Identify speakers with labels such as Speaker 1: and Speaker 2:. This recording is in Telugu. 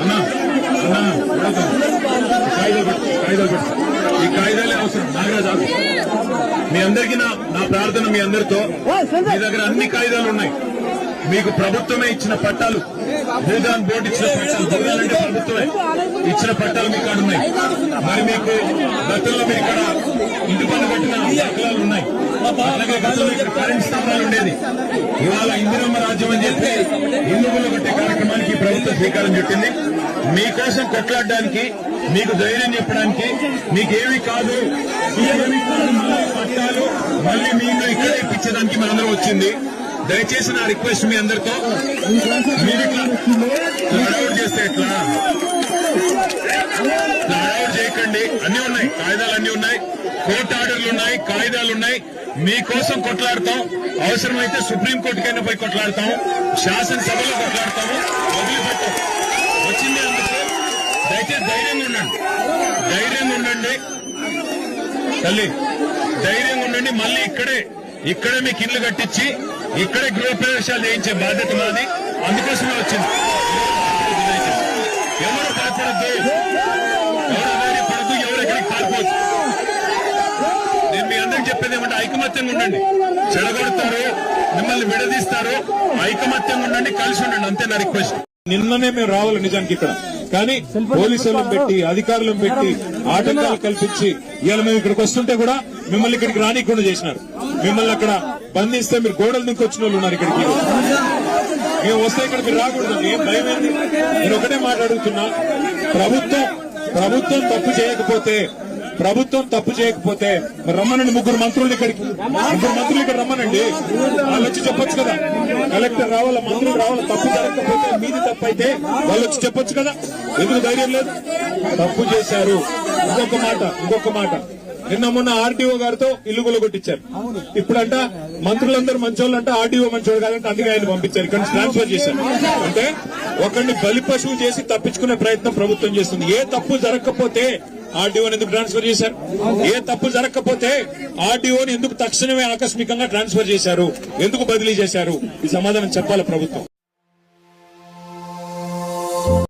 Speaker 1: అన్నా కాయిదాలు పెట్టు ఈ కాయిదాలే అవసరం. నాగరాజు మీ అందరికీ నా ప్రార్థన, మీ అందరితో మీ దగ్గర అన్ని కాయిదాలు ఉన్నాయి. మీకు ప్రభుత్వమే ఇచ్చిన పట్టాలు, భూదాన్ బోర్డు ఇచ్చిన పట్టాలు, భూదాన్ అంటే ప్రభుత్వమే ఇచ్చిన పట్టాలు మీకు కాడ ఉన్నాయి. మరి మీకు గతంలో మీరు ఇక్కడ ఇంటి పన్ను కట్టిన దాఖలాలు ఉన్నాయి. అలాగే గతంలో ఇక్కడ కరెంట్ స్తంభాలు ఉండేది. ఇవాళ ఇందిరమ్మ రాజ్యం అని చెప్పి ఇల్లు కొట్టే కార్యక్రమానికి ప్రభుత్వం శ్రీకారం చుట్టింది. మీకోసం కొట్లాడడానికి, మీకు ధైర్యం చెప్పడానికి, మీకేమి కాదు పట్టాలు మళ్ళీ మీకు ఇక్కడే ఇప్పించడానికి మనందరం వచ్చింది. దయచేసి నా రిక్వెస్ట్ మీ అందరితో, మీరు ఇట్లా హడావుడు చేస్తే ఎట్లా, హడావుడు చేయకండి. అన్ని ఉన్నాయి, కాయిదాలు అన్ని ఉన్నాయి, కోర్టు ఆర్డర్లు ఉన్నాయి, కాయిదాలు ఉన్నాయి. మీకోసం కొట్లాడతాం. అవసరమైతే సుప్రీంకోర్టుకైనా పోయి కొట్లాడతాం, శాసనసభలో కొట్లాడతాము. వదిలిపెట్టాం వచ్చింది అందుకు. దయచేసి ధైర్యంగా ఉండండి, ధైర్యంగా ఉండండి తల్లి, ధైర్యంగా ఉండండి. మళ్ళీ ఇక్కడే మీకు ఇల్లు కట్టించి ఇక్కడే గృహప్రవేశాలు చేయించే బాధ్యత మాది. అందుకోసమే వచ్చింది. ఎవరు భయపడద్దు, ఎవరు ధైర్యపడద్దు, ఎవరు ఎక్కడికి పారిపోద్దు. నేను మీ అందరికి చెప్పేది ఏమంటే ఐకమత్యంగా ఉండండి. చెడగొడతారు, మిమ్మల్ని విడదీస్తారు. ఐకమత్యంగా ఉండండి, కలిసి ఉండండి, అంతే నా రిక్వెస్ట్. నిన్ననే మేము రావాలి నిజానికి ఇక్కడ, కానీ పోలీసులను పెట్టి అధికారులను పెట్టి ఆటంకాలు కల్పించి ఇవాళ మేము ఇక్కడికి వస్తుంటే కూడా మిమ్మల్ని ఇక్కడికి రానికుండా చేసినారు. మిమ్మల్ని అక్కడ బంధిస్తే మీరు గోడలు దిక్కొచ్చిన వాళ్ళు ఉన్నారు ఇక్కడికి. మేము వస్తే ఇక్కడ మీరు రాకూడదు. ఏం భయం ఏంది? నేను ఒకటే మాట్లాడుతున్నా, ప్రభుత్వం తప్పు చేయకపోతే రమ్మనండి. ముగ్గురు మంత్రులు ఇక్కడ రమ్మనండి. వాళ్ళు వచ్చి చెప్పొచ్చు కదా, కలెక్టర్ రావాలా, మంత్రులు రావాలా. తప్పు జరగకపోతే, మీది తప్పు అయితే వాళ్ళు వచ్చి చెప్పొచ్చు కదా. ఎందుకు ధైర్యం లేదు? తప్పు చేశారు. ఇంకొక మాట నిన్న మొన్న ఆర్డీఓ గారితో ఇల్లు కొట్టించారు. ఇప్పుడంట మంత్రులందరూ మంచోళ్ళంట, ఆర్డీఓ మంచోళ్ళు కాదంటే అందుకే ఆయన పంపించారు, ఇక్కడ ట్రాన్స్ఫర్ చేశారు. అంటే ఒకరిని బలి పశువు చేసి తప్పించుకునే ప్రయత్నం ప్రభుత్వం చేస్తుంది. ఏ తప్పు జరగకపోతే ఆర్డీఓని ఎందుకు ట్రాన్స్ఫర్ చేశారు? ఏ తప్పు జరగకపోతే ఆర్డీఓని ఎందుకు తక్షణమే ఆకస్మికంగా ట్రాన్స్ఫర్ చేశారు? ఎందుకు బదిలీ చేశారు? ఈ సమాధానం చెప్పాలి ప్రభుత్వం.